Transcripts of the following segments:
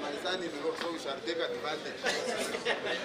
My son in law, so we shall take advantage.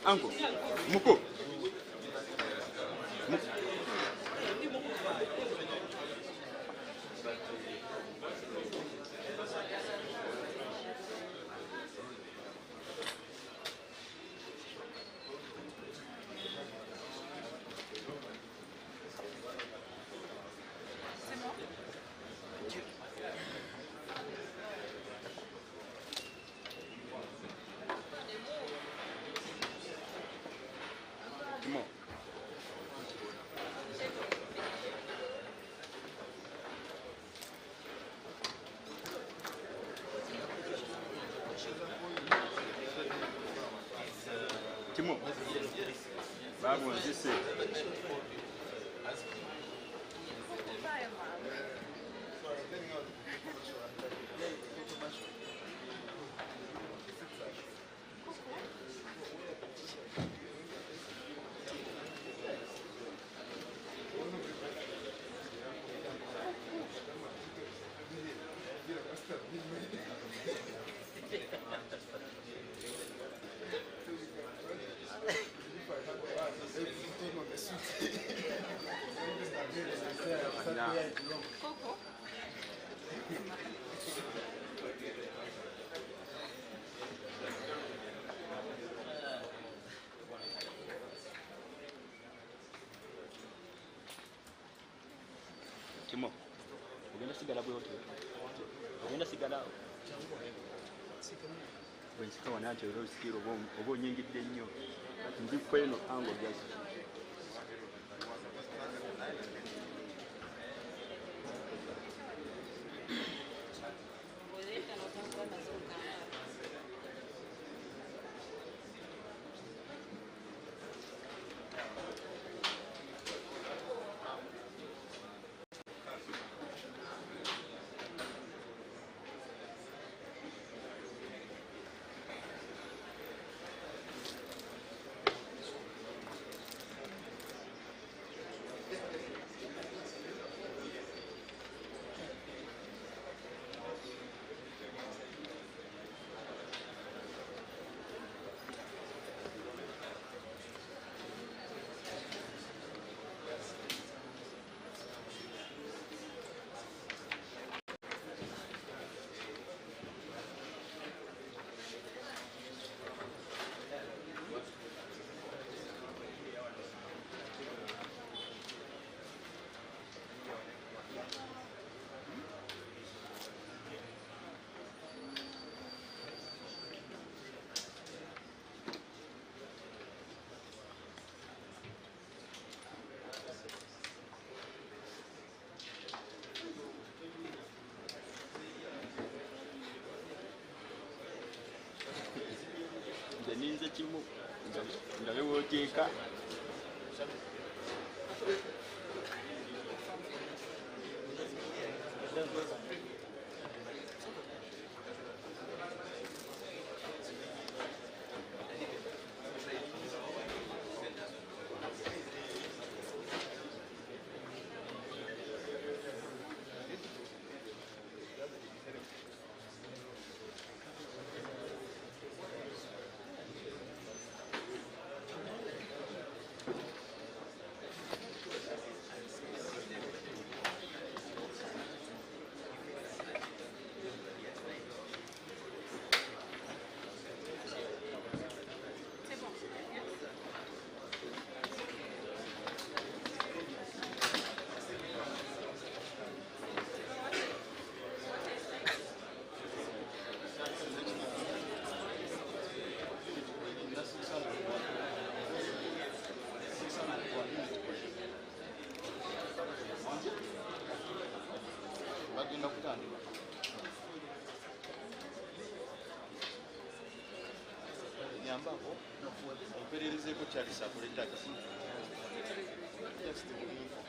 Uncle, Muko. Timo, Babu, this is Timo, ugenda sigala bwote. Ugenda sigala. Bwensika wanaacho ero sikiro obo nyingidde nnyo. Ndi kweno ango jazi. Ninze kimu ndabe woteeka nyambako mpererezeeko Charles akole taxi. Just info.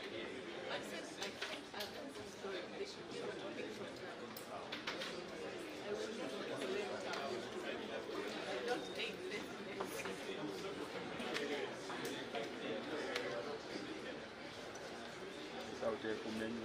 Sauti ku menu.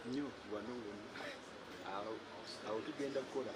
Nnyo wano awo tugenda kukola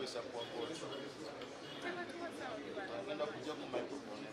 kukozesa kwa kkooti. Agenda kujja ku microphone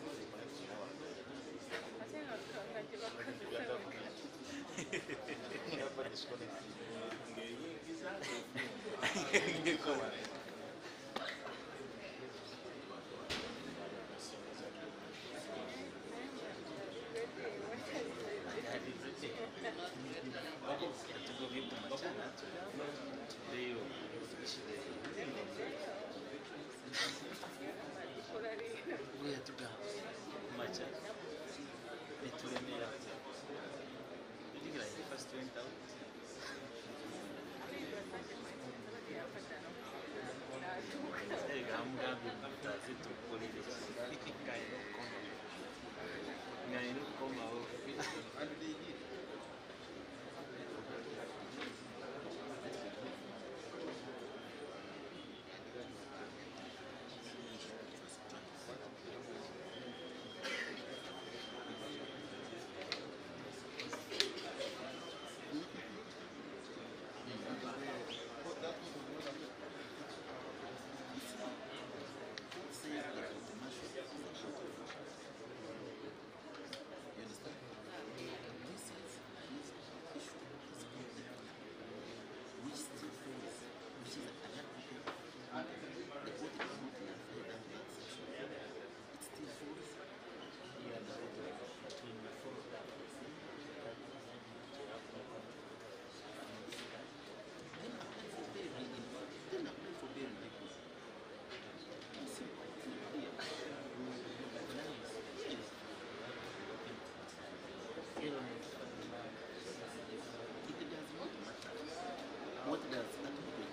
What does that mean?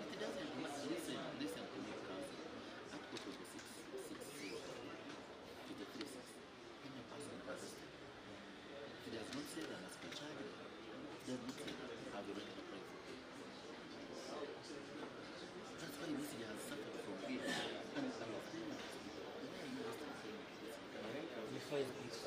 It doesn't listen to me, counsel. Article 26, 53, 6. When a person is arrested, it does not say that must be charged. It does not say that have the right to apply for bail. That's why this has suffered from bail. And I was saying, why are you still saying this? Before this,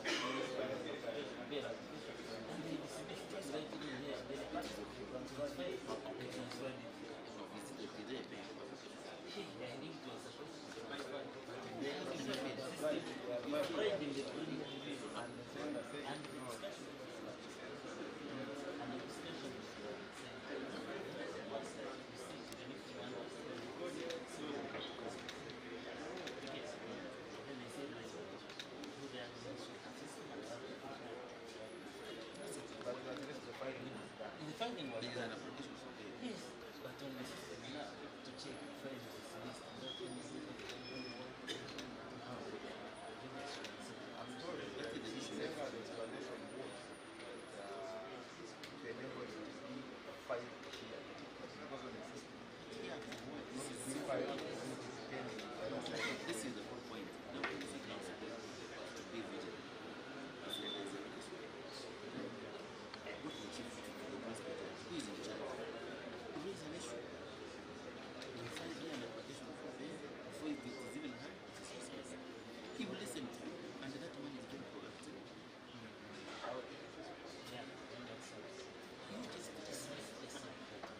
finding was There is an application for bail. yes, but only now to check find this list. I'm told that it is an explanation book the neighbors will be 5 here. Because of the system. Yeah. This is B5, This is the whole point. Now, it's a council to be vigilant. It's an executive. What will chief the prosecutor? Who is in charge? To raise an issue. We find here an application for bail before it is even heard. It is dismissed. He will listen to you, and that one is very productive. Yeah, that makes sense. You just dismiss this.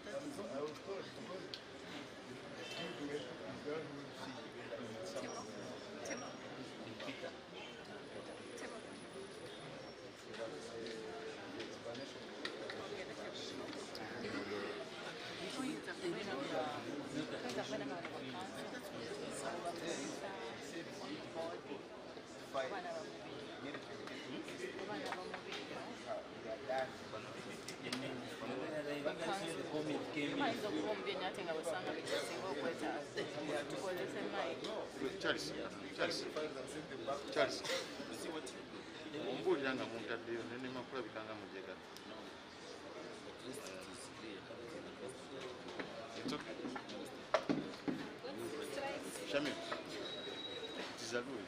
That is I was told because the document is done with someone. Peter. Charles, ombuulira nga muntaddeyo nenema kulabika nga mujega. It's okay. Shamil, it is a rule.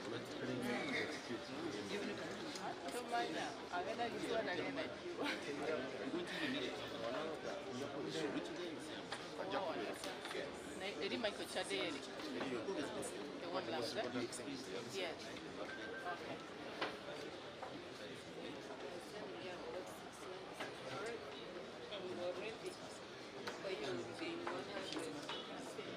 Michael Chaderi. The one last time? Yes. Okay. We were ready for you to be 100%.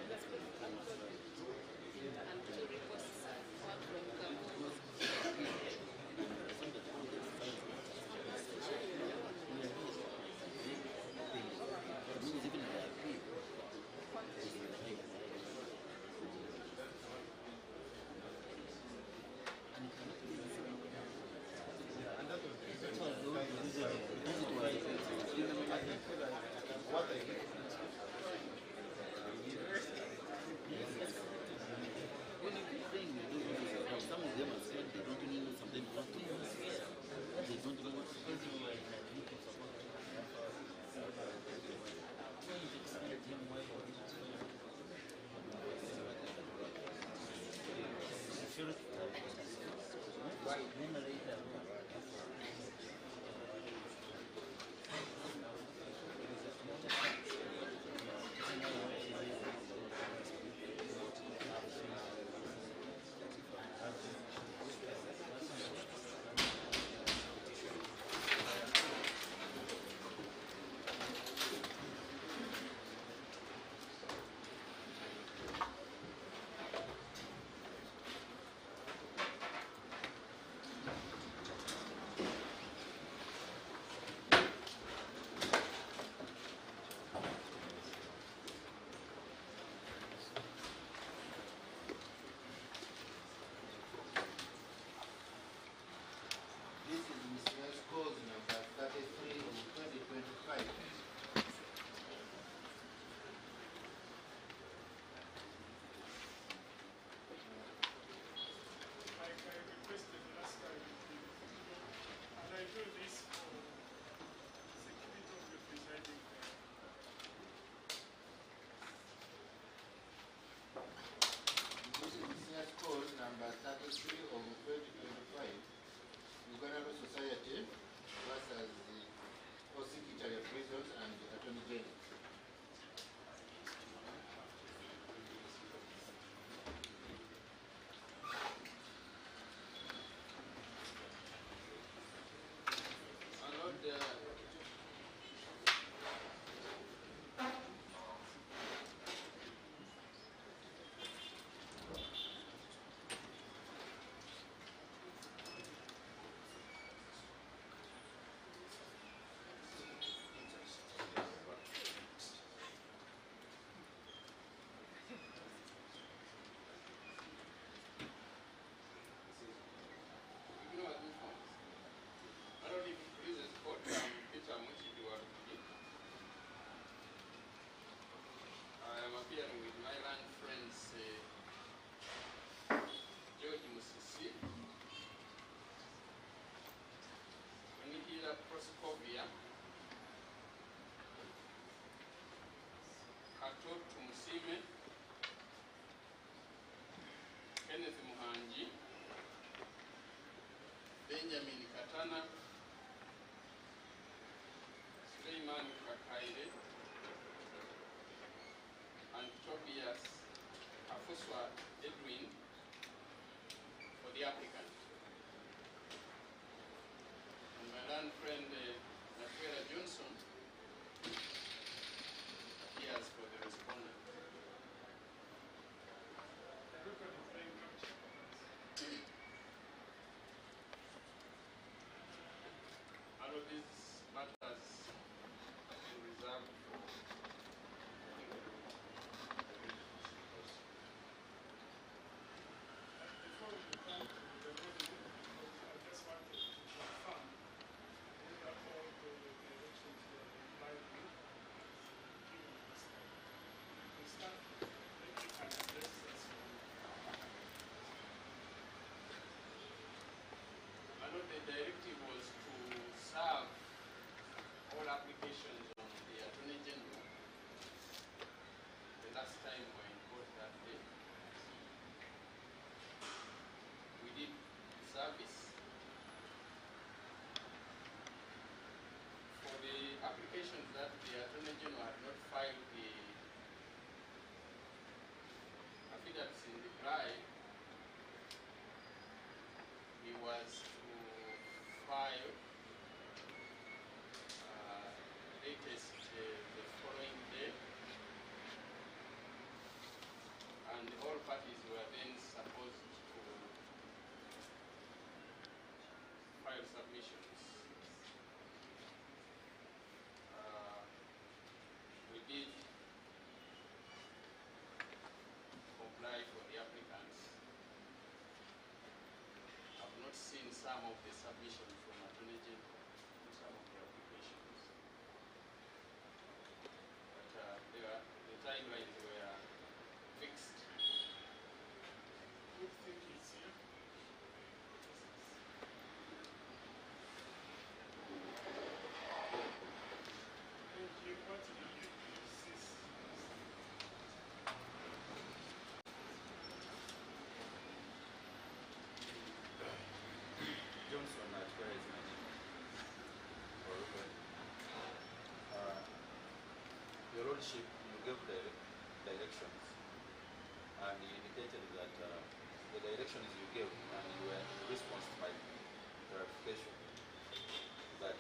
Scovia, Katot Musime, Kenneth Muhanji, Benjamin Katana, Suleiman Kakaire, and Tobias Afuswa Edwin for the applicant. And my learned friend Nakwera Johnson appears for the respondent. All of these matters have been reserved for Before we come to the voting, I just wanted to confirm that all the directions were complied with given this time. We start, maybe you can address us from I know the directive was to serve all applications on the Attorney General. The last time we were in court that day, we did service. For the applications that the Attorney General had not filed the affidavits in reply, he was to file latest the following day, and all parties were then supposed to file submissions. We did comply for the applicants. I've not seen some of the submissions from Attorney General to some of the applications. But the timelines were fixed. good thing is here. Thank you. What do you insist? Johnson at where is my name? Your Lordship, you gave directions, and you indicated that the directions you gave and you were in response to my clarification that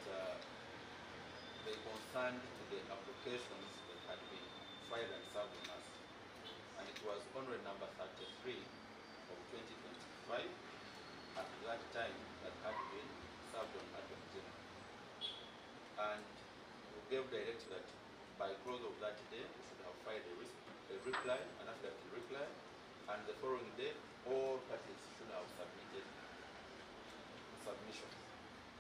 they concerned to the applications that had been filed and served on us, and it was only number 33 of 2025 at that time that had been served on Attorney General. And we gave directive that by close of that day, we should have filed a reply, an affidavit reply, and the following day, all parties should have submitted submissions.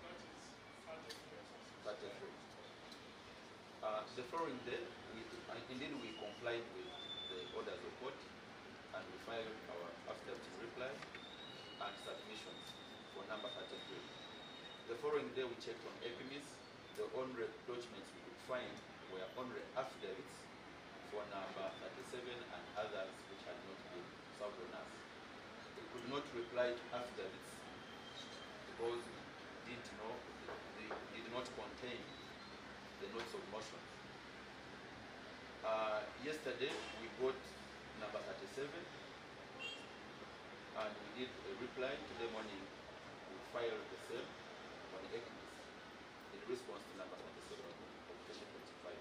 That is part of your That is true. The following day, indeed we complied with the orders of court, and we filed our affidavit reply and submissions for number 33. The following day we checked on EPIMIS. The only documents we could find were only affidavits for number 37 and others which had not been served on us. We could not reply to affidavits because they did not contain the notes of motion. Yesterday we got number 37 and we did a reply. Today morning we filed the same on ECMIS in response to number 37 of 2025.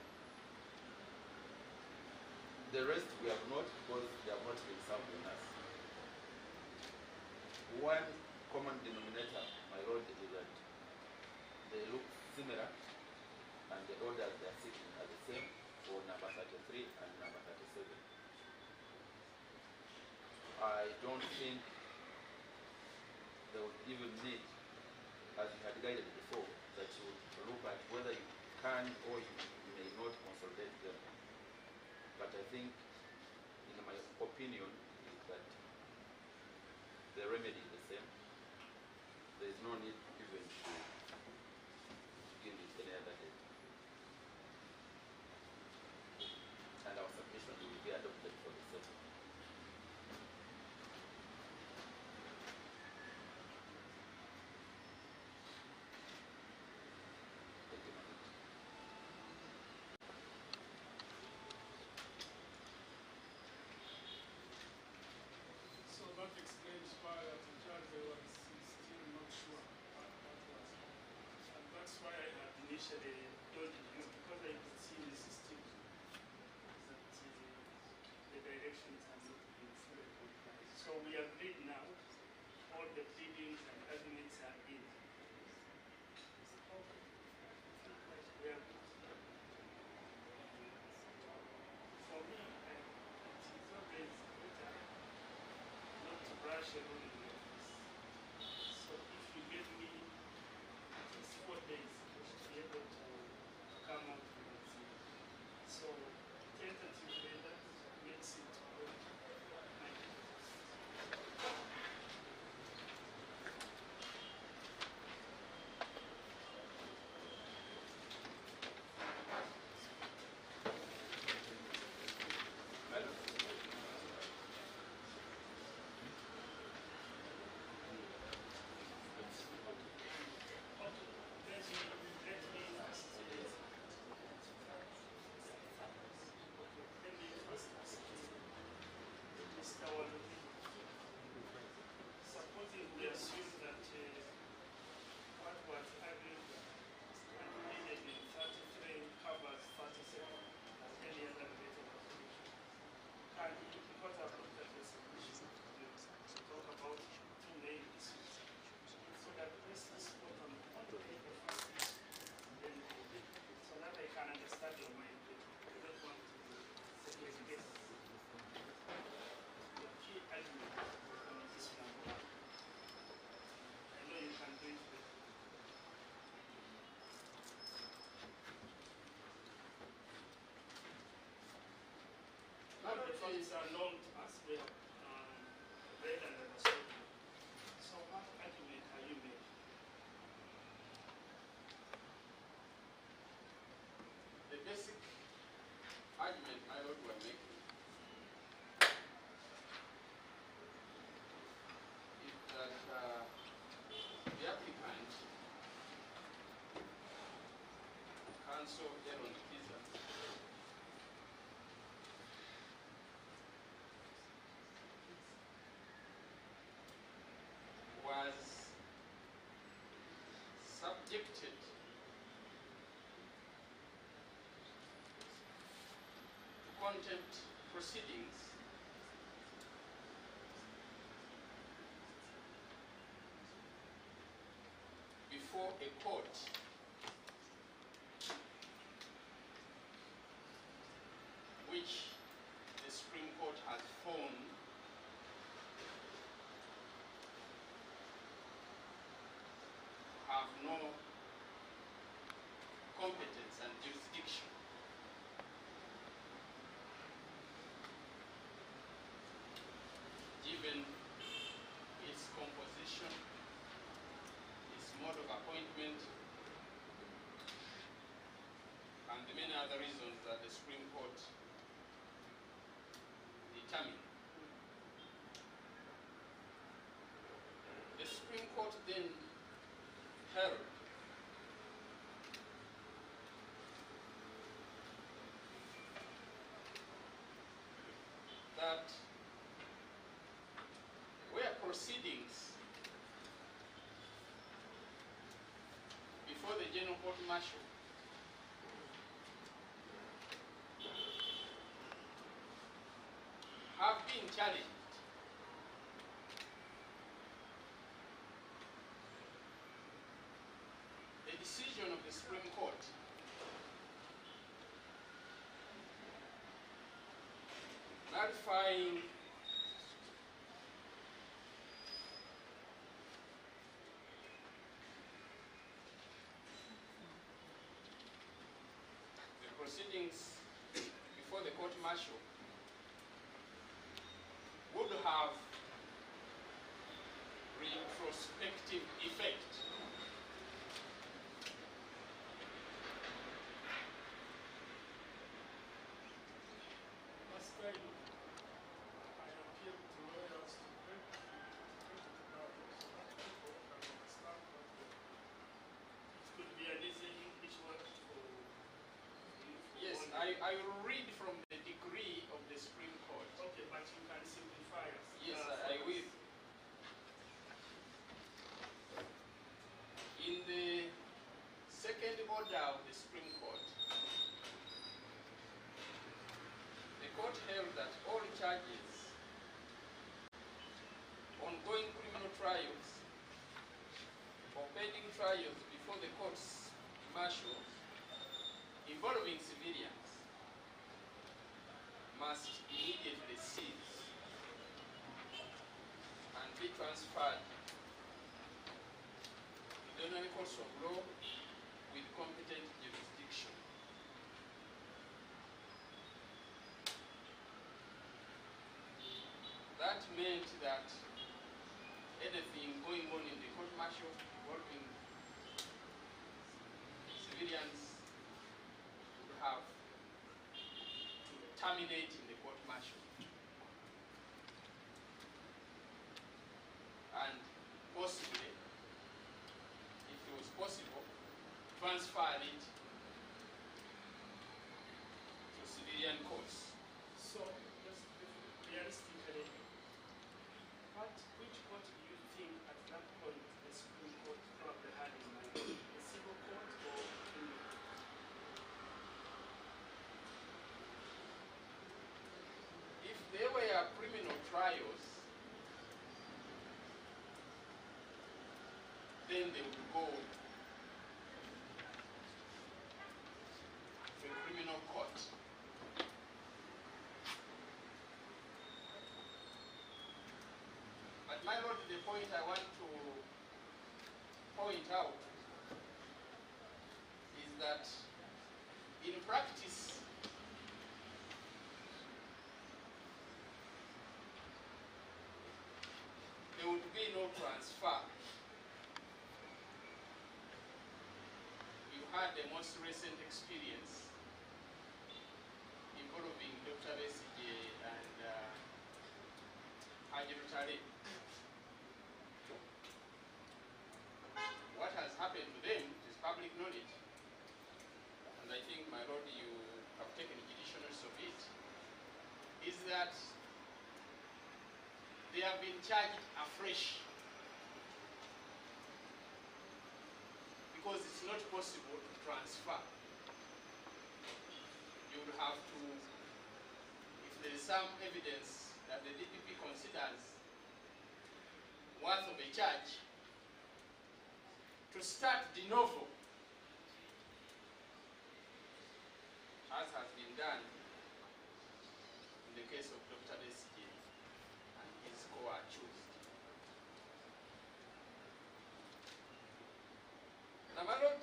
The rest we have not, because they have not been served on us. One common denominator, my lord, is that they look similar and the orders they are seeking are the same for number 33 and number 37. I don't think they would even need, as you had guided before, that you would look at whether you can or you may not consolidate them. But I think, in my opinion, is that the remedy is the same. There is no need even to begin initially told you, because I could see in the system that the directions are not being fully complied. So we agreed now, all the pleadings and arguments are in. We are good. For me, it is always better not to rush along in the office. So if you give me at least 4 days to be able to come out with it. So tentatively that makes it good. Supposing we assume that what was argued and needed in 33 covers 37 as any other related resolution. And because I've looked at the solution, to talk about two main issues. So that this is what I'm on to take the first issue, then so that I can understand your mind. I don't want to segregate. The key argument on this one. I know you can do it better. All the things are known to us, we have read and understood. So what argument are you making? The basic argument my lord were making is that the applicant, Council Eron Kiiza, was subjected to contempt proceedings before a court which the Supreme Court has found have no competence and jurisdiction. Given its composition, its mode of appointment, and the many other reasons that the Supreme Court determined. The Supreme Court then held that where proceedings before the General Court Martial have been challenged, the decision of the Supreme Court clarifying the proceedings before the court martial would have retrospective effect. Last time, I appealed to lawyers to break it down so that people can understand what it could be an easy English word for you. Yes, I will read from the decree of the Supreme Court. Okay, but you can simplify us. Yes, I will. In the second order order of the Supreme Court, the court held that all charges, ongoing criminal trials, or pending trials before the courts martial involving civilians must immediately cease and be transferred to the ordinary courts of law with competent jurisdiction. That meant that anything going on in the court martial involving civilians would have to terminate in the court martial. And possibly, if it was possible, transfer it to civilian courts. So, just realistically, which court do you think at that point the Supreme Court probably had in mind? The civil court or criminal? If there were criminal trials, then they would go to a criminal court. But my lord, the point I want to point out is that in practice, there would be no transfer. You had the most recent experience involving Dr. Besigye and Haji Rutale. What has happened to them is public knowledge. And I think, my lord, you have taken judicial notice of it, is that they have been charged afresh because it's not possible to transfer. You would have to, if there is some evidence that the DPP considers worth of a charge, to start de novo, as has been done in the case of Dr. Besigye and his co-accused. Now, my lord,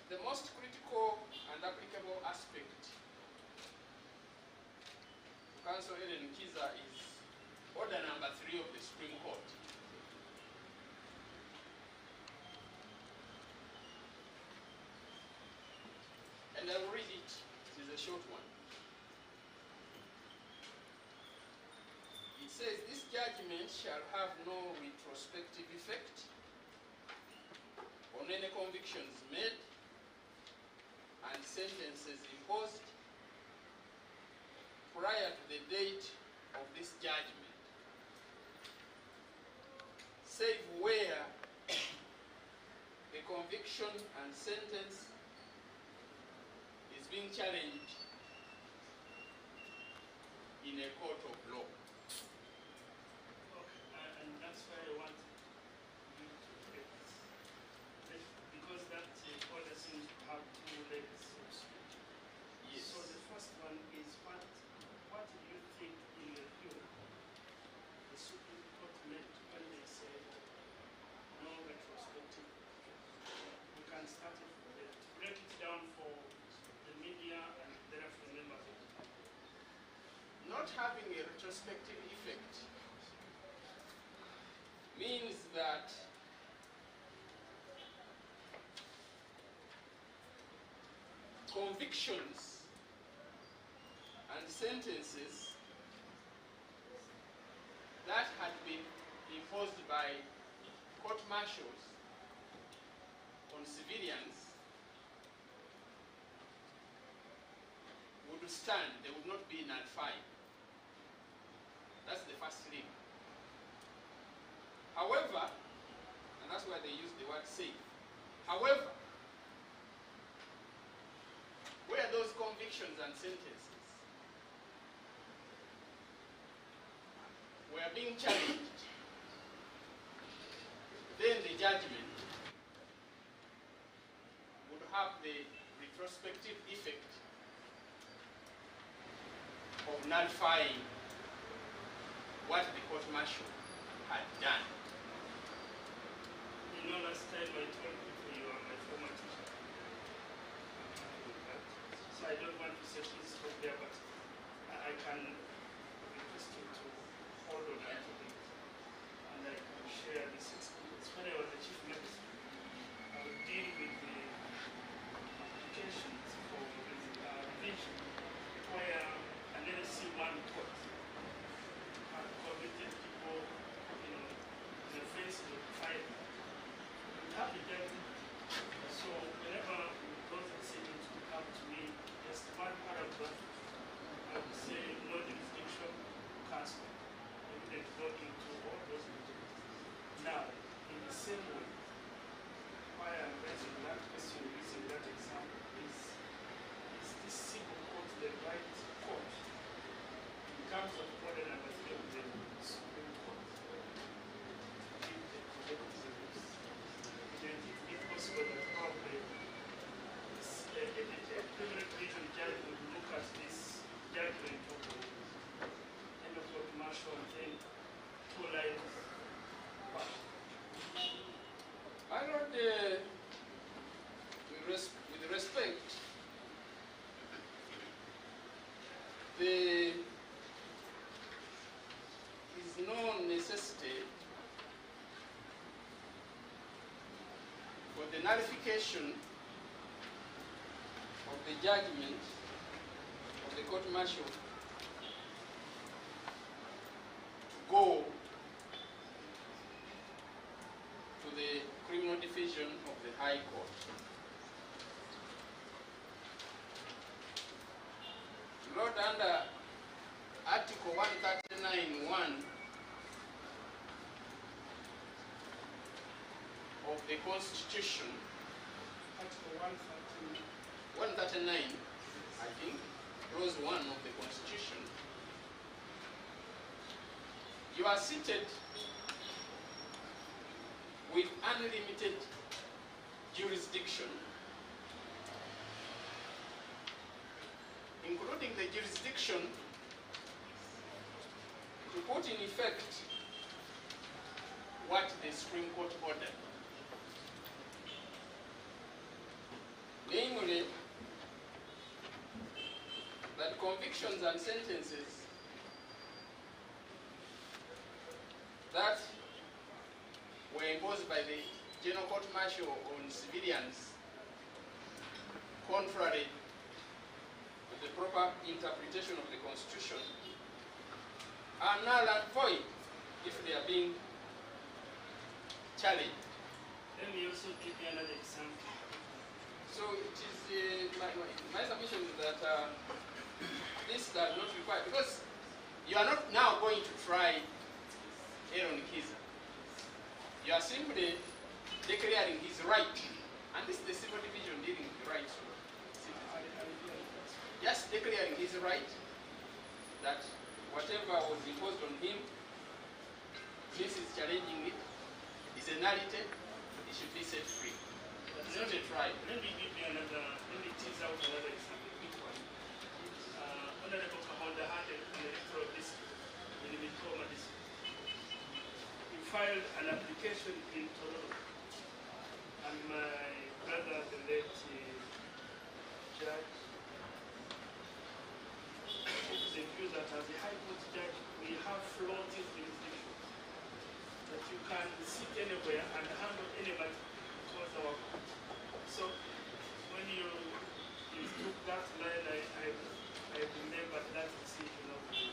the most critical and applicable aspect to Counsel Eron Kiiza is order number 3 of the Supreme Court. And I will read it. It is a short one. It says, this judgment shall have no retrospective effect on any convictions made and sentences imposed prior to the date of this judgment, save where the conviction and sentence is being challenged in a court of law. Okay, and that's why I want you to take this. Because that order seems to have 2 legs, so to speak. Yes. So the first one is what do you think, in your view, the Supreme Court meant when they said no retrospective? We can start it from there. Break it down for the media and thereafter members of the public. Not having a retrospective effect means that convictions and sentences that had been imposed by court martials on civilians would stand, they would not be nullified. That's the first thing. However, and that's why they use the word safe, However, where those convictions and sentences were being challenged, then the judgment would have the retrospective effect of nullifying what the court-martial had done. You know, last time I told people you are my former teacher. So I don't want to set this from there, but I can request you to hold on a little bit, and I can share this experience. When I was the chief magistrate, I would deal with the applications for revision, where an LC one court had committed people, in the face of the fire. We have the judgment. So whenever those decisions would come to me, just one paragraph, I would say no jurisdiction, cancel. I wouldn't go into all those details. Now, in the same way, why I'm raising that question using that example is this civil court the right court in terms of order number 3 of the Supreme Court? If the collective is, it possible that probably a criminal division judge would look at this judgment of the end of court martial and then 2 lines. My Lord, with respect, there is no necessity for the nullification of the judgment of the court-martial to go to the criminal division of the High Court. Lord, under Article 139(1) of the Constitution, Article 139, I think, Clause 1 of the Constitution, you are seated with unlimited jurisdiction, including the jurisdiction to put in effect what the Supreme Court ordered. Namely, that convictions and sentences that were imposed by the General Court Martial on civilians, contrary to the proper interpretation of the Constitution, are null and void if they are being challenged. Let me also give you another example. So it is my submission is that this does not require, because you are not now going to try Eron Kiiza. You are simply declaring his right, and this is the civil division dealing with the rights. Just declaring his right that whatever was imposed on him, this is challenging it, is a nullity, it should be set free. It's not a trial. Let me give you another, let me tease out another example, quick one. Honorable Commander had in the electoral district, in the Munnamateeka district. He filed an application in Toronto, and my brother, the late judge, took the view that as a High Court judge, we have floating jurisdiction, that you can sit anywhere and handle anybody towards our court. So when you took that line, I remember that decision of the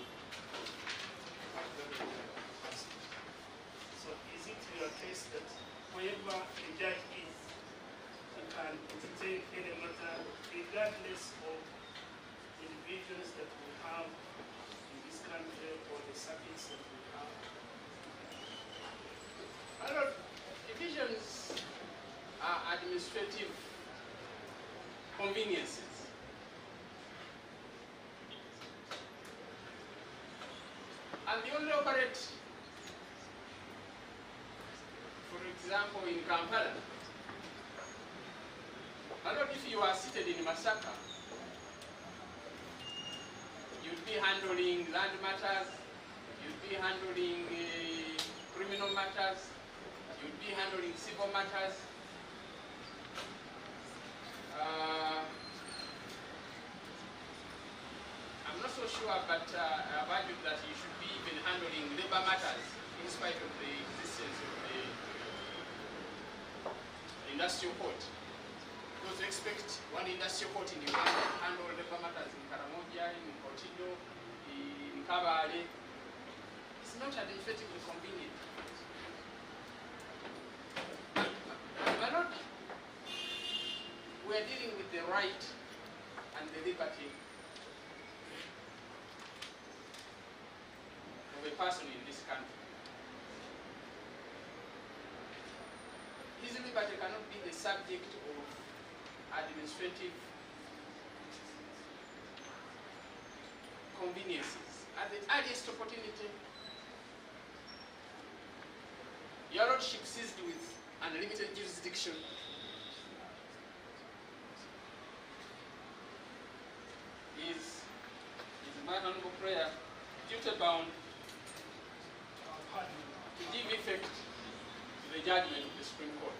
So is it your case that wherever a judge is, you can entertain any matter regardless of the divisions that we have in this country or the circuits that we have? My Lord, divisions are administrative conveniences. And they only operate, for example, in Kampala. My lord, if you are seated in Masaka, you'd be handling land matters, you'd be handling criminal matters, you'd be handling civil matters. I'm not so sure, but I've argued that you should be even handling labor matters in spite of the existence of the industrial court. Because you expect one industrial court in Uganda to handle labor matters in Karamoja, in Kotido, in Kabale. It's not administratively convenient. My lord, we are dealing with the right and the liberty of a person in this country. His liberty cannot be the subject of administrative conveniences. At the earliest opportunity, your lordship seized with unlimited jurisdiction is my humble prayer, duty bound to give effect to the judgment of the Supreme Court.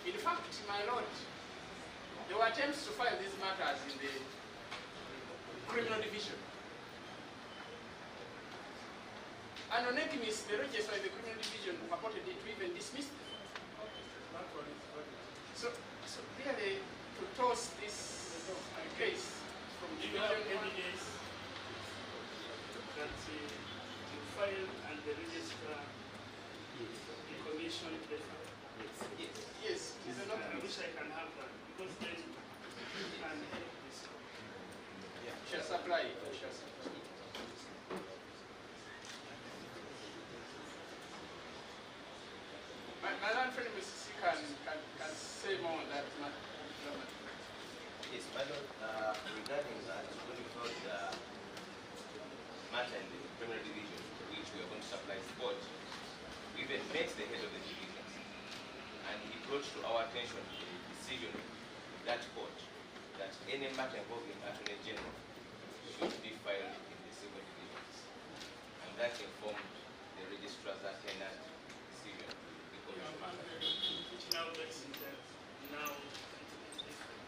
In fact, my lord, there were attempts to file these matters in the criminal division. And on Ekimis, the registrar of the criminal division purported to even dismiss them. So really, to toss this case from Do you have division one, evidence that you filed and the registrar commissioned the file? yes, it is an I document. wish I can have that, because then you can help this. Shall supply it. Shall supply it. My land friend Mrs. C can say more on that matter. Yes, my lord, regarding that, when we got the matter in the criminal division, which we are going to supply support, we even met the head of the division, and he brought to our attention the decision of that court that any matter involving Attorney General should be filed in the civil divisions, and that informed the registrar's attendant decision. Which now makes it that now it is different.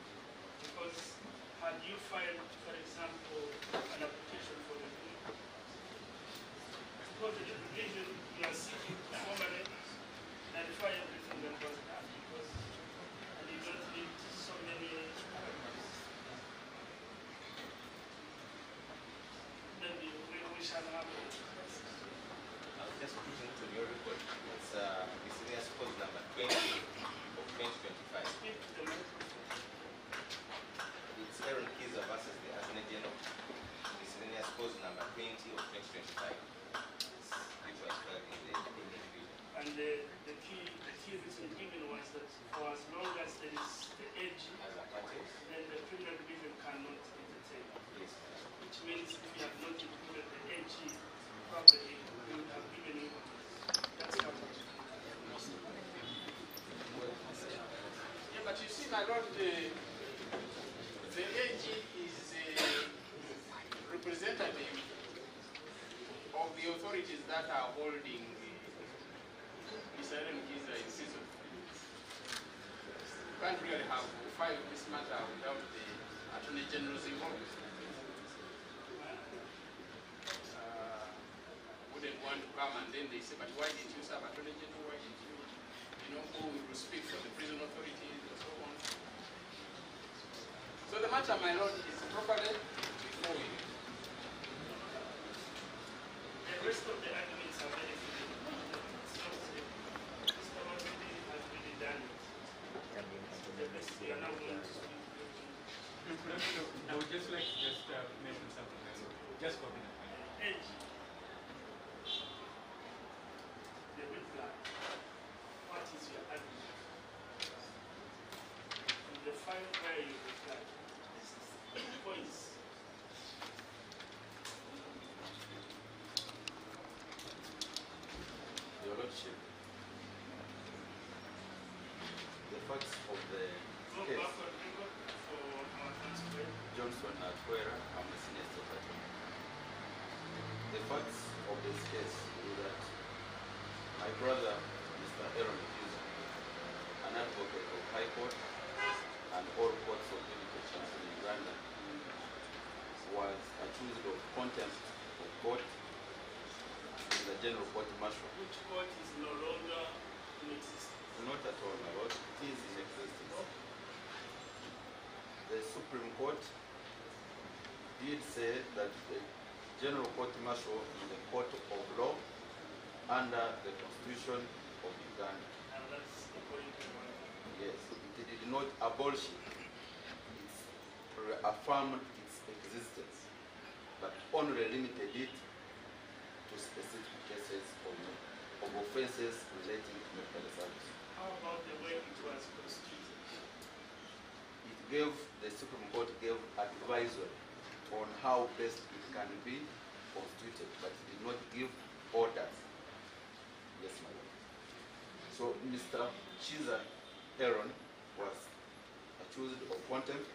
Because had you filed, for example, an application for the bill, because the division you are seeking to formally clarify everything that was done, because and you don't need so many maybe we shall have I'll just put into your report. It's miscellaneous cause number 20 of 2025. speak to the microphone. It's Eron Kiiza versus the Attorney General. Miscellaneous cause number 20 of 2025. Which was filed in the division. And the key reason given was that for as long as there is the AG, As a parties, then the criminal division cannot entertain. yes. Which means if you have not included the AG properly, we would have given you that's how much. Yeah, but you see, my lord, the AG is a representative of the authorities that are holding Mr. Eron Kiiza in season. You can't really have filed this matter without the Attorney General's involvement. Wouldn't want to come and then they say, but why didn't you serve Attorney General? Why didn't you, who will speak for the prison authorities and so on? So the matter, my lord, is properly before you. The rest of the arguments are very clear. It's not Mr. Matidi has really done it. The best we are now going to speak. facts of this case is that my brother, Mr. Eron Kiiza, an advocate of High Court and all courts of jurisdiction in Uganda, was accused of contempt of court in the General Court Martial. Which court is no longer in existence? Not at all, my lord. It is in existence. The Supreme Court did say that the General Court Martial is a court of law under the Constitution of Uganda. And that's according to one. Yes, it did not abolish it. It reaffirmed its existence, but only limited it to specific cases of offenses relating to medical service. How about the way it was constituted? It gave, the Supreme Court gave advisory on how best it can be constituted, but it did not give orders. Yes, my lord. So Mr. Kiiza Eron was accused of contempt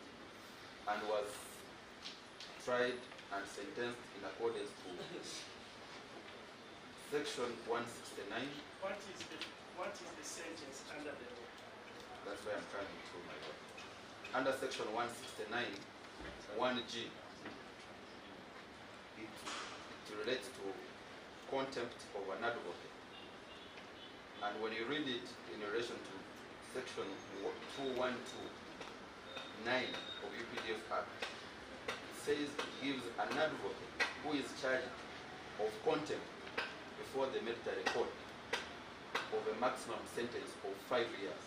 and was tried and sentenced in accordance to Section 169. What is the sentence under the law? That's where I'm coming to, my lord. Under Section 169, 1G, it relates to contempt of an advocate. And when you read it in relation to Section 2129 of UPDF Act, it says it gives an advocate who is charged of contempt before the military court of a maximum sentence of 5 years.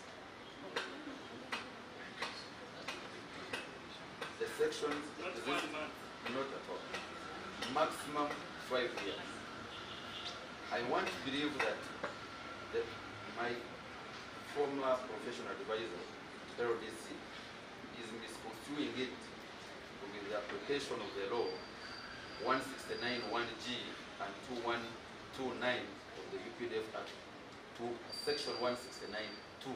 The sections, Not 1 month. not at all. Maximum 5 years. I want to believe that my former professional advisor, LDC, is misconstruing it with the application of the law 169 1G and 2129 of the UPDF Act to Section 169 2,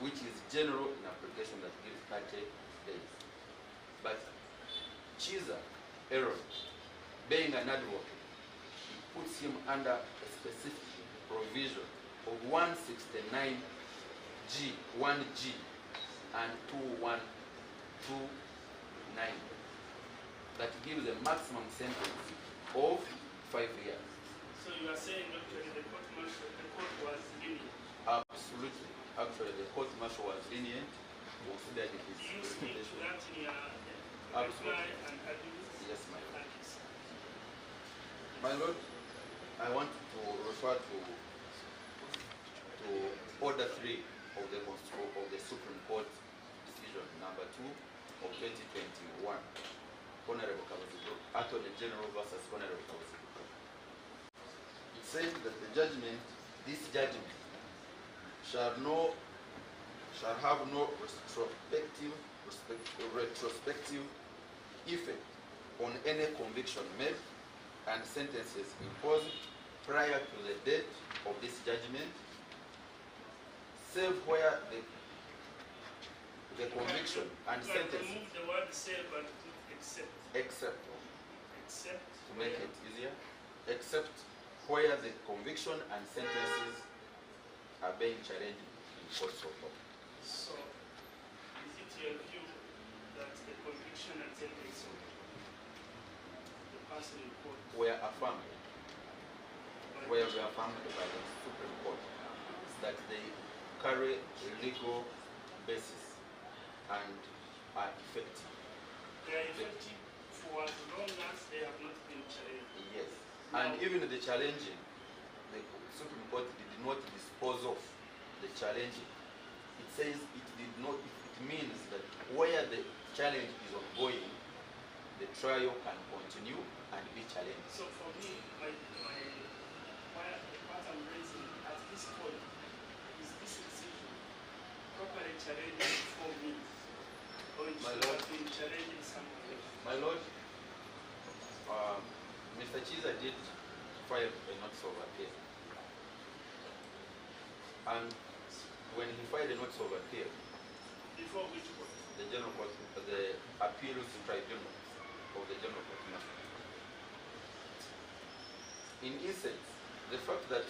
which is general in application that gives 30 days. But Kiiza Eron, being an advocate, it puts him under a specific provision of 169G, 1G, and 2129 that gives a maximum sentence of 5 years. So you are saying actually the court was lenient. Absolutely. Actually, the court martial was lenient, considered it Do you his speak to recommendation. that in your Absolutely. reply and arguments? Yes, my lord. Thank you, sir. My lord, I want to refer to Order 3 of the Supreme Court decision number 2 of 2021, Honorable Kabazigo, Attorney General versus Honorable Kabazigo. It says that this judgment shall have no retrospective effect on any conviction made and sentences imposed prior to the date of this judgment, save where the conviction and You can sentence, remove the word save and put except. except, Except to make it easier, except where the conviction and sentences are being challenged in courts of law. So, is it your view that the conviction and sentence of the person in court Were affirmed, were affirmed by the Supreme Court, is that they carry a legal basis and are effective. they are effective for as long as they have not been challenged? Yes. And even the challenging, the Supreme Court did not dispose of the challenging. It says it did not, it means that where the challenge is ongoing, the trial can continue and be challenged. So for me, what I'm raising at this point is this decision properly challenged before me, or it My should lord. have been challenged somewhere else? My lord, Mr. Kiiza did file a notice of appeal. And when he filed a notice of appeal, Before which court? the General Court, the Appeals Tribunal of the General Court, in essence, the fact that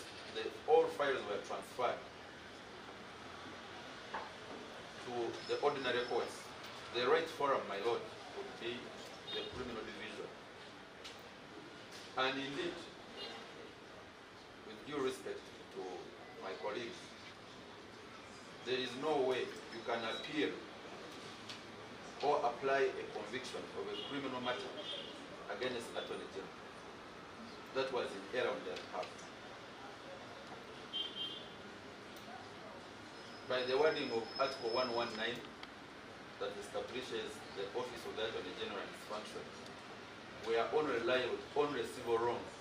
all files were transferred to the ordinary courts, the right forum, my lord, would be the criminal division. And indeed, with due respect to my colleagues, there is no way you can appeal or apply a conviction of a criminal matter against Attorney General. That was in error on their part. By the wording of Article 119 that establishes the Office of the Attorney General and its functions, we are only liable on civil wrongs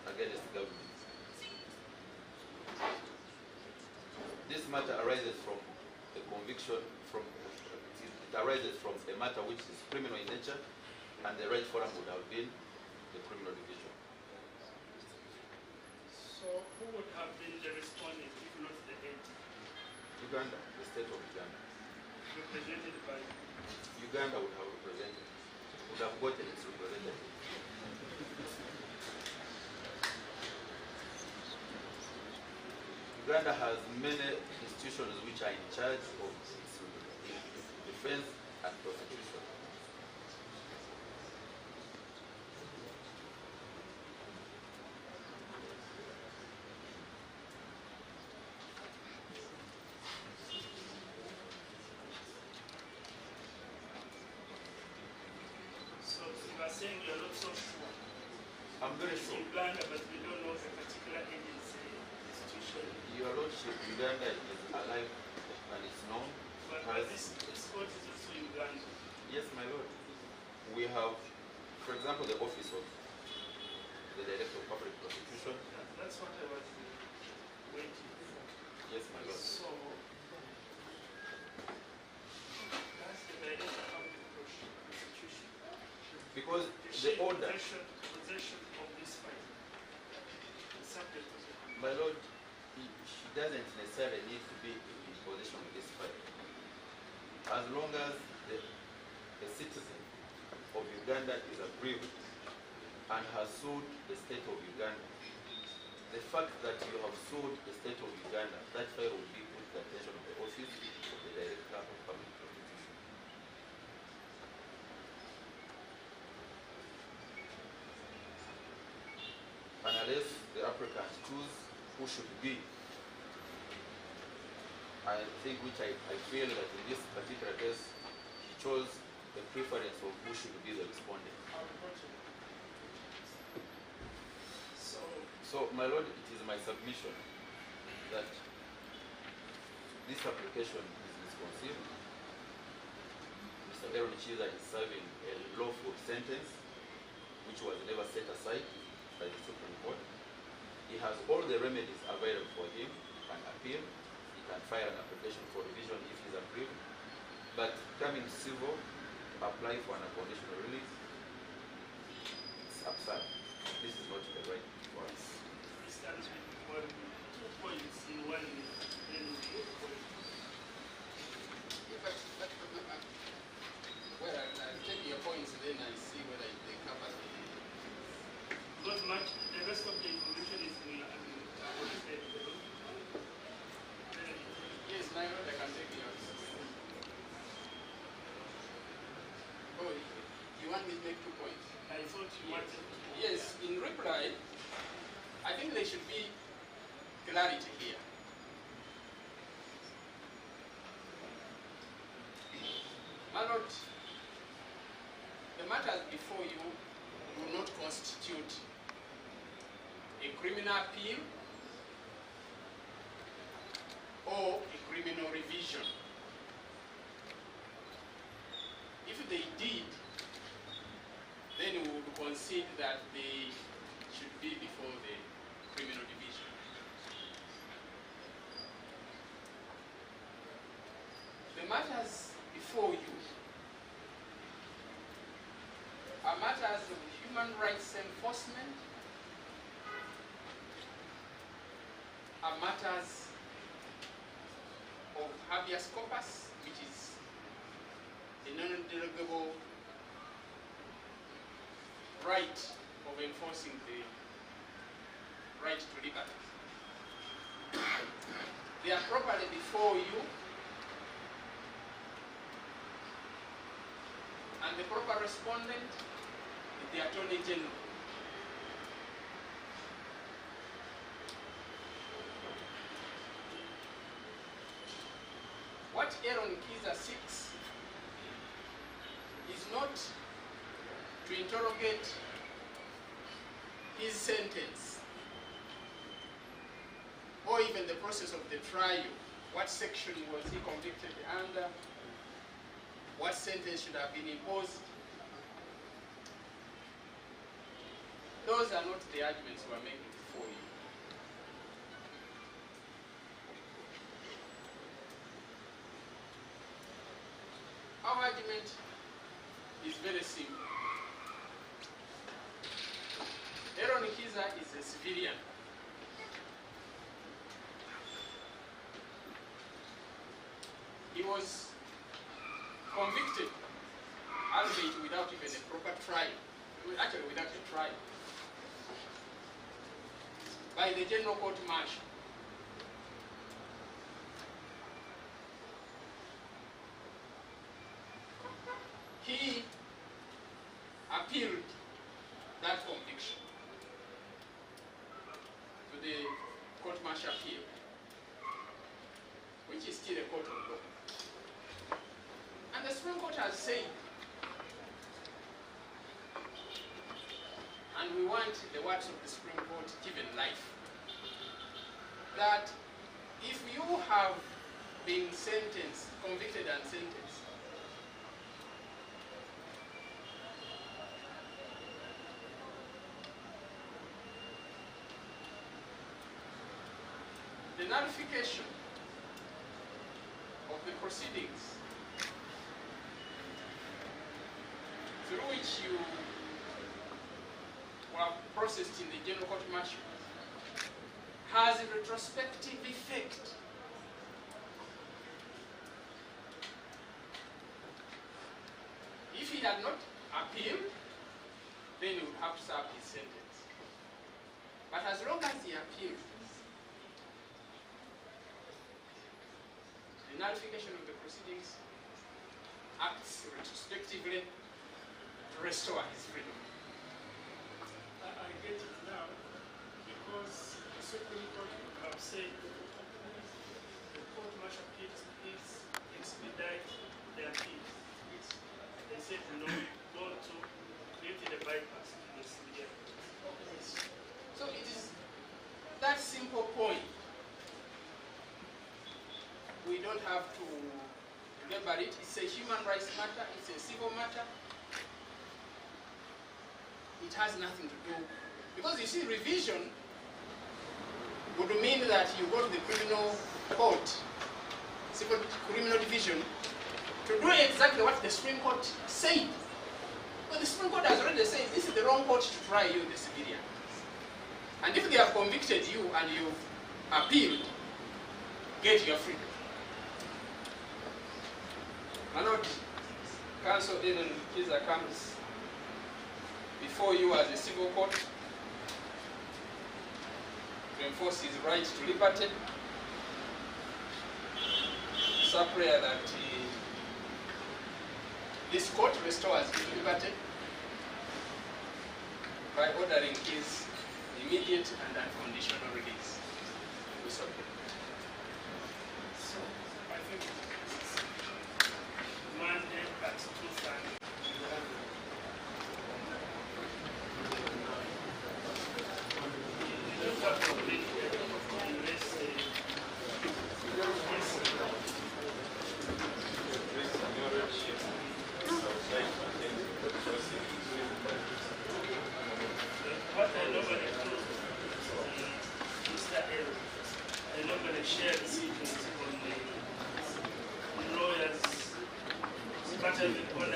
against the government. This matter arises from a conviction, it arises from a matter which is criminal in nature, and the right forum would have been the criminal division. So who would have been the respondent if not the head? Uganda, the state of Uganda. Represented by? Uganda would have represented, would have gotten its representative. Uganda has many institutions which are in charge of its defense and prosecution. So you are saying you are not so sure? I'm very sure. Uganda, but we don't know a particular agency, institution. Your Lordship, Uganda is alive and it's known. But this court is also Uganda. Yes, my Lord. We have, for example, the Office of the Director of Public Prosecution. That's what I was waiting for. Yes, my Lord. So, that's the Director of Public Prosecution. Because the order, Possession of this file. The subject of the my Lord, she doesn't necessarily need to be in possession of this file. As long as the citizen of Uganda is aggrieved and has sued the state of Uganda, the fact that you have sued the state of Uganda, that file will be put to the attention of the Office of the Director of Public Prosecution. And unless the applicant choose who should be, I think I feel that in this particular case, he chose the preference of who should be the respondent. So, my Lord, it is my submission that this application is misconceived. Mr. Eron Kiiza is serving a lawful sentence, which was never set aside by the Supreme Court. He has all the remedies available for him. He can appeal, he can file an application for revision if he is aggrieved. But coming to civil, to apply for an unconditional release, it's absurd. This is not the right for us. It starts with 2 points in 1 minute. Then we go for it. Well, I'll take your points, then I see whether they cover the... Because much, the rest of the information is in what is it? Yes, my lord, I can take yours. Oh, you want me to make 2 points? I thought you wanted to. Yes, in reply, I think there should be clarity here. My lord, the matters before you do not constitute a criminal appeal or a criminal revision. If they did, then we would concede that they should be before the criminal division. The matters before you are matters of human rights enforcement, are matters of habeas corpus, which is a non-derogable right of enforcing the right to liberty. They are properly before you, and the proper respondent is the Attorney General. What Eron Kiiza seeks is not to interrogate his sentence or even the process of the trial. What section was he convicted under? What sentence should have been imposed? Those are not the arguments we are making for you. Our argument is very simple. Eron Kiiza is a civilian. He was convicted, albeit without even a proper trial, actually without a trial, by the General Court Martial. He appealed that conviction to the Court Martial appeal, which is still a court of law. And the Supreme Court has said, and we want the words of the Supreme Court given life, that if you have been sentenced, convicted and sentenced, the nullification of the proceedings through which you were processed in the General Court Martial has a retrospective effect. If he had not appealed, then he would have to serve his sentence. But as long as he appealed, the nullification of the proceedings acts retrospectively to restore his freedom. I get it now, because the Supreme Court have said the Court Martial appeals expedite their appeals. They said no, go to creating a bypass to the CBN. So it is that simple point. We don't have to remember it. It's a human rights matter. It's a civil matter. It has nothing to do. Because you see, revision would mean that you go to the criminal court, civil criminal division, to do exactly what the Supreme Court said. But the Supreme Court has already said this is the wrong court to try you, the civilian. And if they have convicted you and you've appealed, get your freedom. My Lord, Counsel Eron Kiiza comes before you as a civil court to enforce his right to liberty. It's a prayer that this court restores his liberty by ordering his immediate and unconditional release. We submit. So I think it's Monday at 2:30. You don't have to wait unless what I normally do, Mr. L, I normally share the secrets on the lawyers, especially when I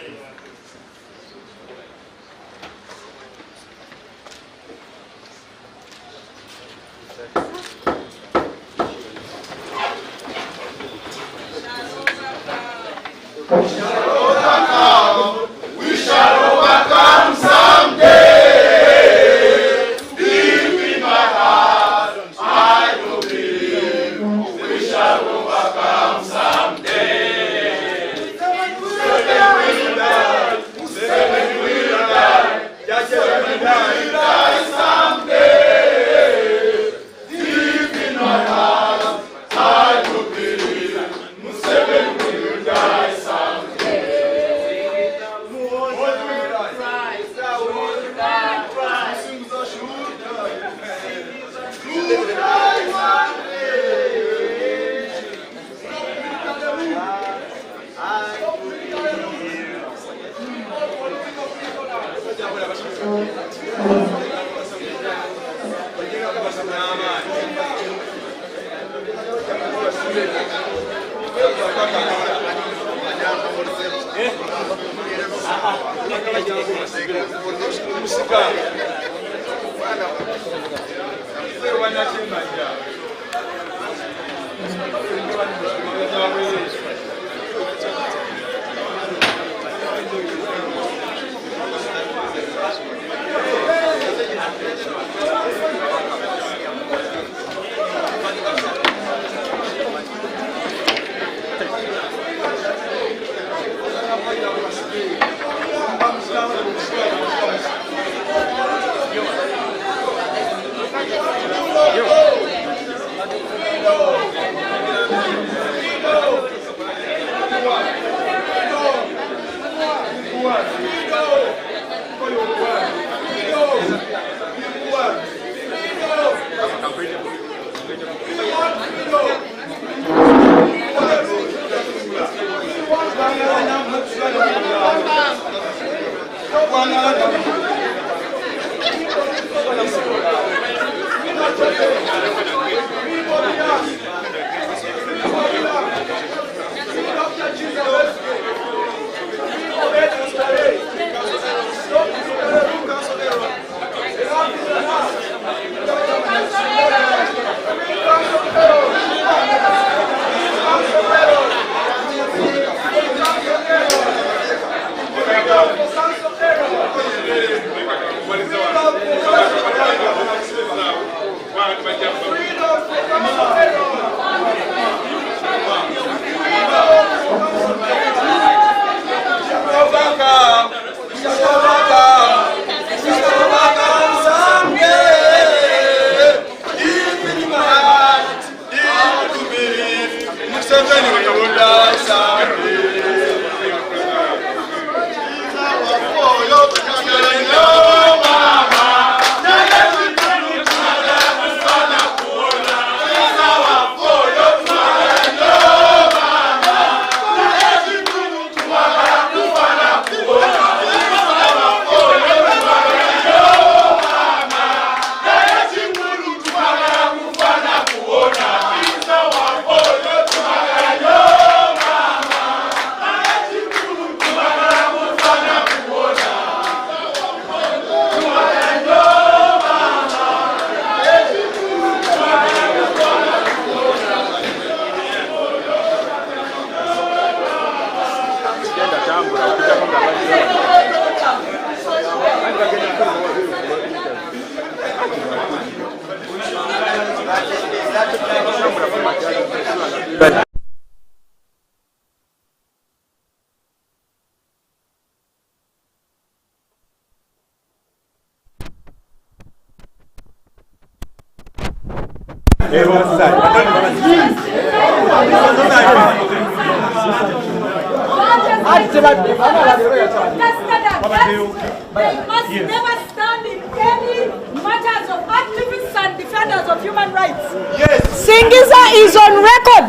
They must never stand in any matters of activists and defenders of human rights. Yes. Singiza is on record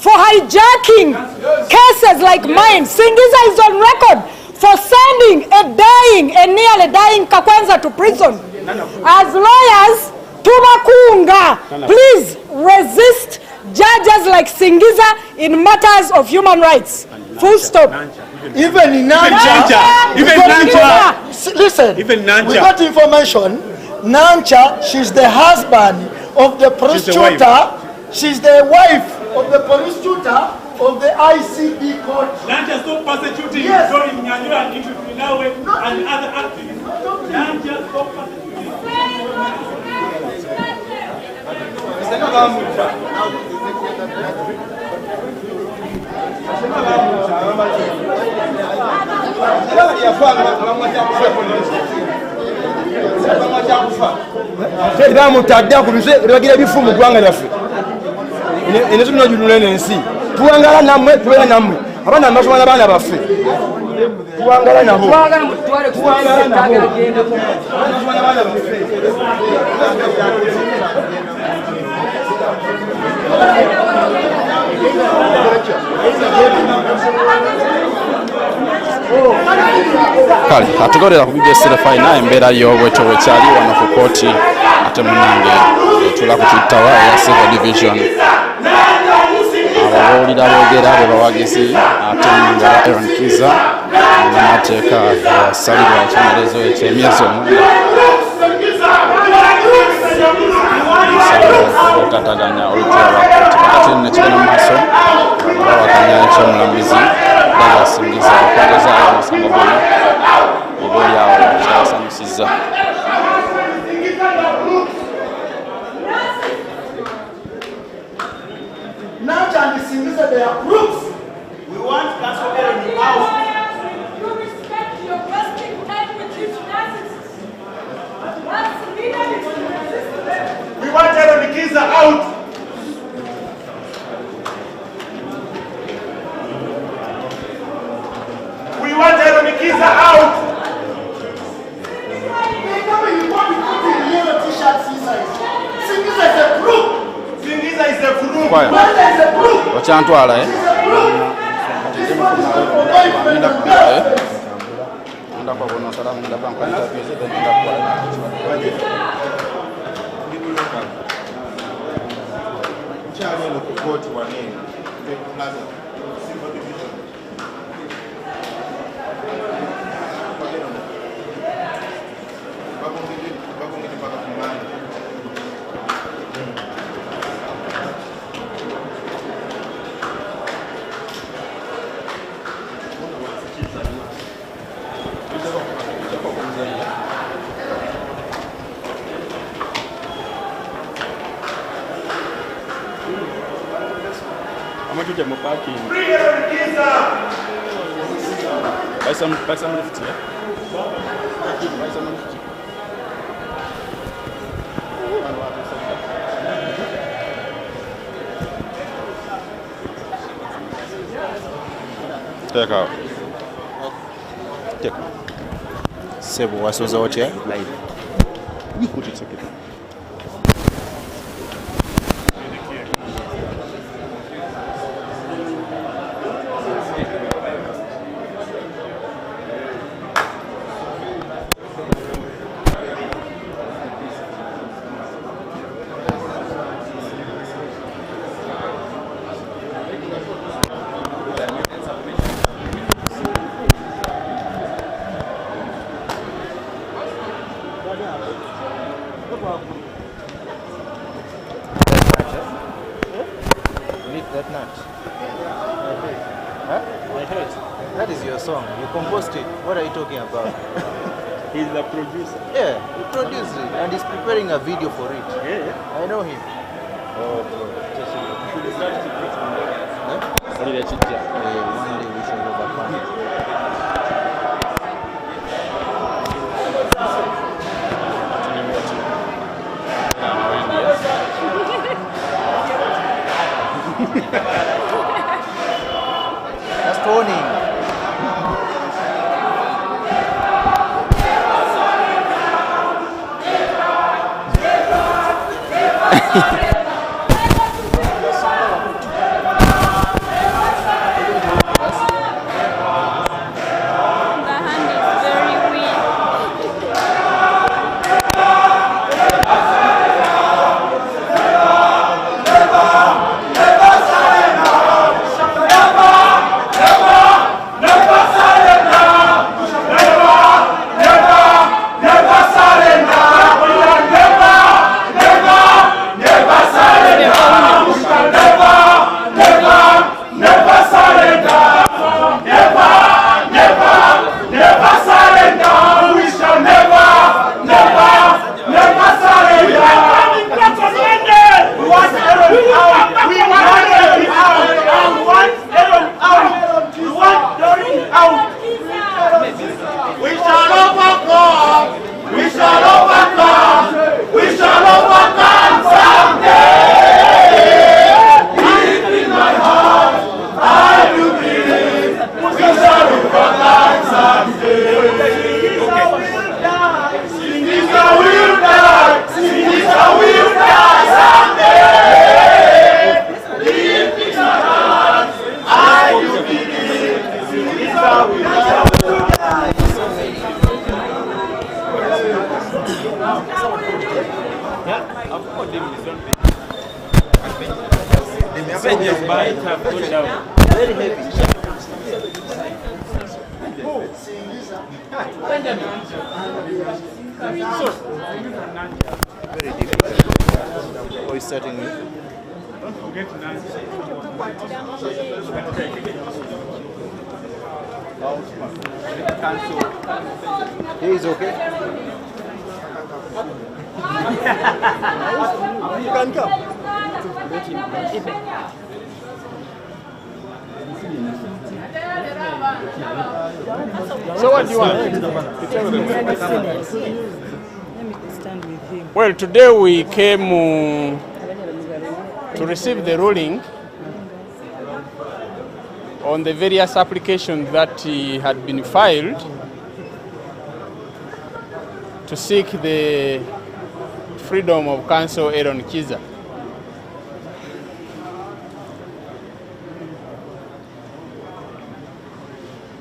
for hijacking cases like mine. Singiza is on record for sending a nearly dying Kakwenza to prison. As lawyers, Tumakunga, please resist judges like Singiza in matters of human rights. Full stop. Even in Nancha, listen, even Nancha, we got information. Nancha, she's the husband of the prosecutor. She's the wife of the prosecutor of the ICD court. Nancha, stop persecuting. Yes. Going Nyanyura and Ifinawe and other activists. Nancha, stop persecuting. Teri bamutadde ku bize bagira bifu mu ggwanga lyaffe. Eno tunajulula n'ensi. Tuwangala nammwe tubeera nammwe. Abaana basoma n'abaana baffe. Tuwangala nabo. Tuwangala nabo. Kale atugorera ku BBC final embeera y'obwetyo bwekyali wano ku kkooti ate munange etula ku kittawa eya civil division abawulira boogera be bawagizi ate munange Eron Kiiza munnamateeka yasalibwa ekibonerezo eky'emyezi omwenda otataganya olutuula lwa kkooti kakati nekigenda mu maaso bawakanya ekyomulamuzi basingiza okwongezaayo omusango guno obaolyawo kyabasanyusiza. They are proofs. We want Council Eron out. You respect your resting head with these narcissists. That's the leader is resistant. We want Eron Kiiza out. We want Eron Kiiza out. Singiza is a proof. Okyantwala Amatuja mu parking. Free Eron Kiiza. Buy some lift, yeah? Buy some lift. Take out. Take. Sebo wasoza otya? Live. You put it okay. That nut. Huh? I heard. That is your song. You composed it. What are you talking about? He's the producer. Yeah, he produced it and he's preparing a video for it. Yeah. I know him. Oh, bro. Should start to put on there. Huh? One day we should go back home. That's Tony. Never Very heavy. Very difficult. Who is starting with? Don't forget He is okay. You can come. So what do you want? Well, today we came to receive the ruling on the various applications that had been filed to seek the freedom of Counsel Eron Kiiza.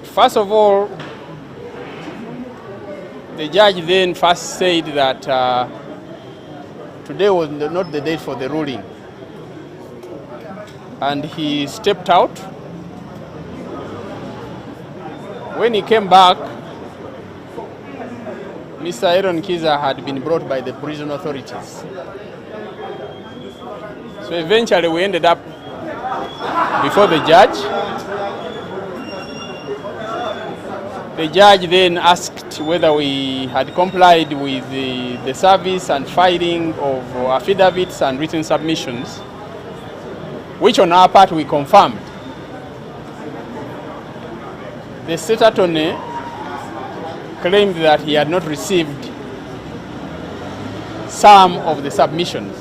First of all, the judge then first said that today was not the date for the ruling, and he stepped out. When he came back, Mr. Eron Kiiza had been brought by the prison authorities. So eventually we ended up before the judge. The judge then asked whether we had complied with the service and filing of affidavits and written submissions, which on our part we confirmed. The state attorney claimed that he had not received some of the submissions.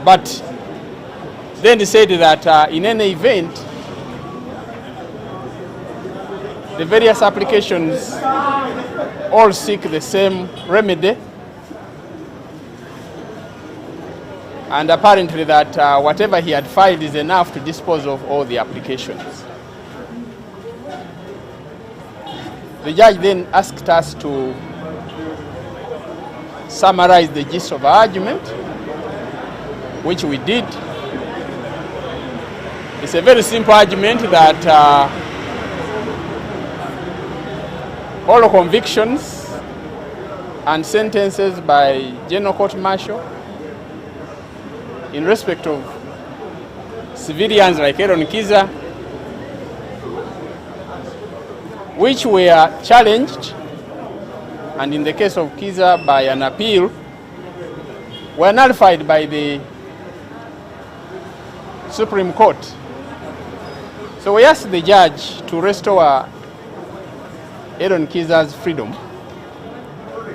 But then he said that in any event, the various applications all seek the same remedy, and apparently that whatever he had filed is enough to dispose of all the applications. The judge then asked us to summarize the gist of our argument, which we did. It's a very simple argument that all convictions and sentences by General Court Martial in respect of civilians like Eron Kiiza, which were challenged, and in the case of Kiiza by an appeal, were nullified by the Supreme Court. So we asked the judge to restore Eron Kiiza's freedom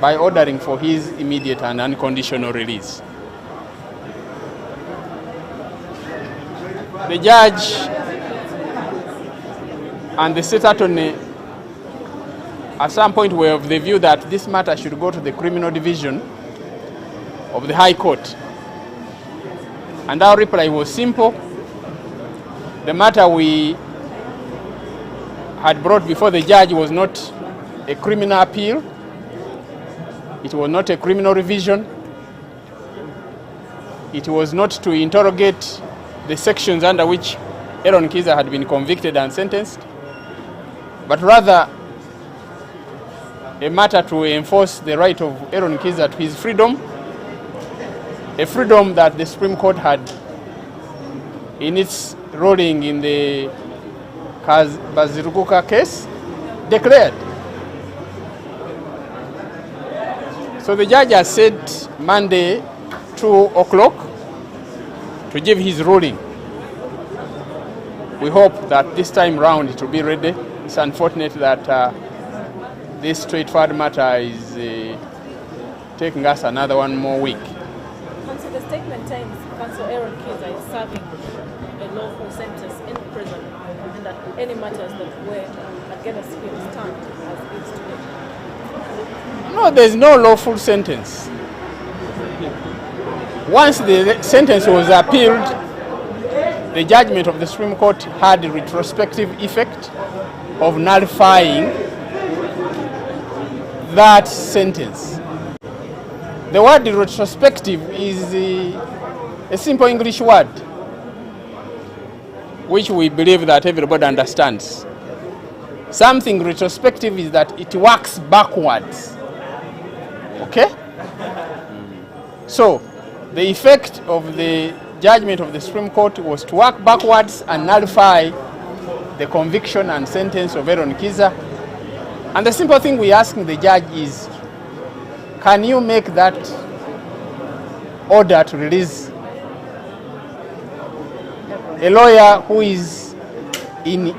by ordering for his immediate and unconditional release. The judge and the state attorney at some point were of the view that this matter should go to the criminal division of the High Court. And our reply was simple. The matter we had brought before the judge was not a criminal appeal. It was not a criminal revision. It was not to interrogate the sections under which Eron Kiiza had been convicted and sentenced, but rather a matter to enforce the right of Eron Kiiza to his freedom, a freedom that the Supreme Court had, in its ruling in the Bazirguka case, declared. So the judge has set Monday 2 o'clock to give his ruling. We hope that this time round it will be ready. It's unfortunate that this straightforward matter is taking us another one more week. Counsel, the statement tells Counsel Eron Kiiza is serving a lawful sentence in prison, and that any matters that were against him stand as is today. No, there's no lawful sentence. Once the sentence was appealed, the judgment of the Supreme Court had a retrospective effect of nullifying that sentence. The word retrospective is a simple English word which we believe that everybody understands. Something retrospective is that it works backwards. Okay? So, the effect of the judgment of the Supreme Court was to work backwards and nullify the conviction and sentence of Eron Kiiza. And the simple thing we ask the judge is, can you make that order to release a lawyer who is in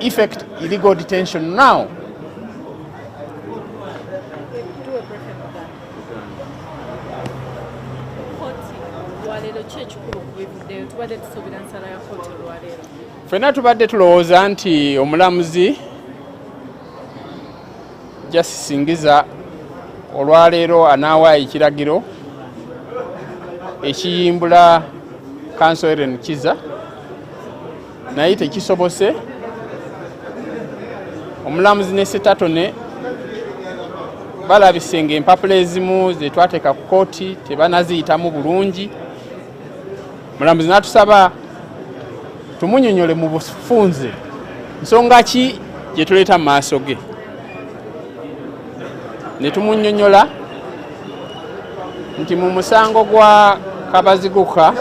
effect illegal detention now? Ffenna tubadde tulowooza nti omulamuzi Justice Nkiza olwaleero anaawaayo ekiragiro ekiyimbula Counsel Eron Kiiza, naye tekisobose. Omulamuzi ne Ssetatone balabise ng'empapula ezimu ze twateeka ku kkooti tebanaziyitamu bulungi. Omulamuzi n'atusaba tumunyonyole mu bufunze nsonga ki gye tuleeta mu maaso ge. Ne tumunyonyola nti mu musango gwa Kabaziguka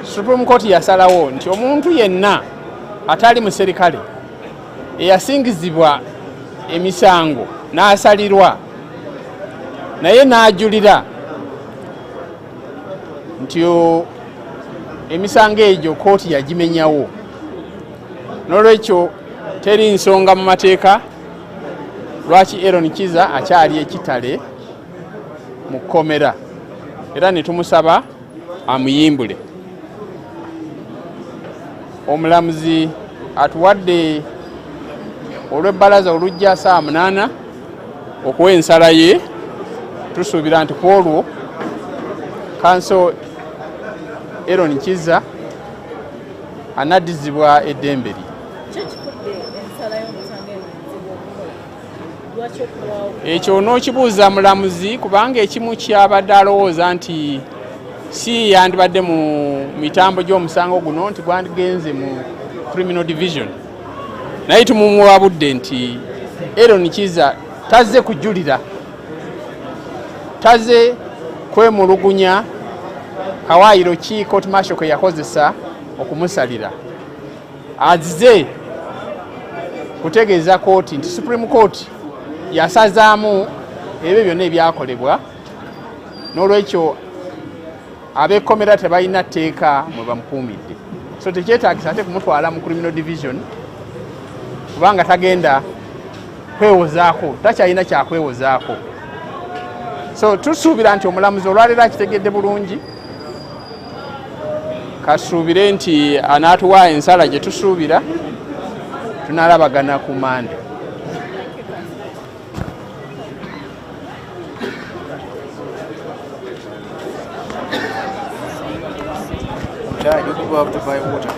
Supreme Court yasalawo nti omuntu yenna atali muserikale eyasingizibwa emisango n'asalirwa naye n'ajulira nti emisango egyo kkooti yagimenyawo, n'olwekyo teri nsonga mu mateeka lwaki Eron Kiiza akyali ekitale mu kkomera, era ne tumusaba amuyimbule. Omulamuzi atuwadde olw'ebbalaza olujja 8:00 okuwa ensala ye. Tusuubira nti ku olwo Counsel Eron Kiiza anaddizibwa eddembe lye. Ekyo onookibuuza mulamuzi, kubanga ekimu kyabadde alowooza nti si yandibadde mu mitambo gy'omusango guno nti gwandigenze mu criminal division, naye tumumuwabudde nti Eron Kiiza tazze kujulira, tazze kwemulugunya kawaayiro ki court martial ke yakozesa okumusalira, azze kutegeeza kooti nti Supreme Court yasazaamu ebyo byonna ebyakolebwa, n'olwekyo ab'ekkomera tebalina tteeka mwe bamukuumidde. So tekyetaagisa ate kumutwala mu criminal division kubanga tagenda kwewozaako, takyalina kyakwewozaako. So tusuubira nti omulamuzi olwaleero akitegedde bulungi, kasuubire nti anaatuwa ensala gye tusuubira, tunaalabagana ku Mande. Dad, you go up to buy water.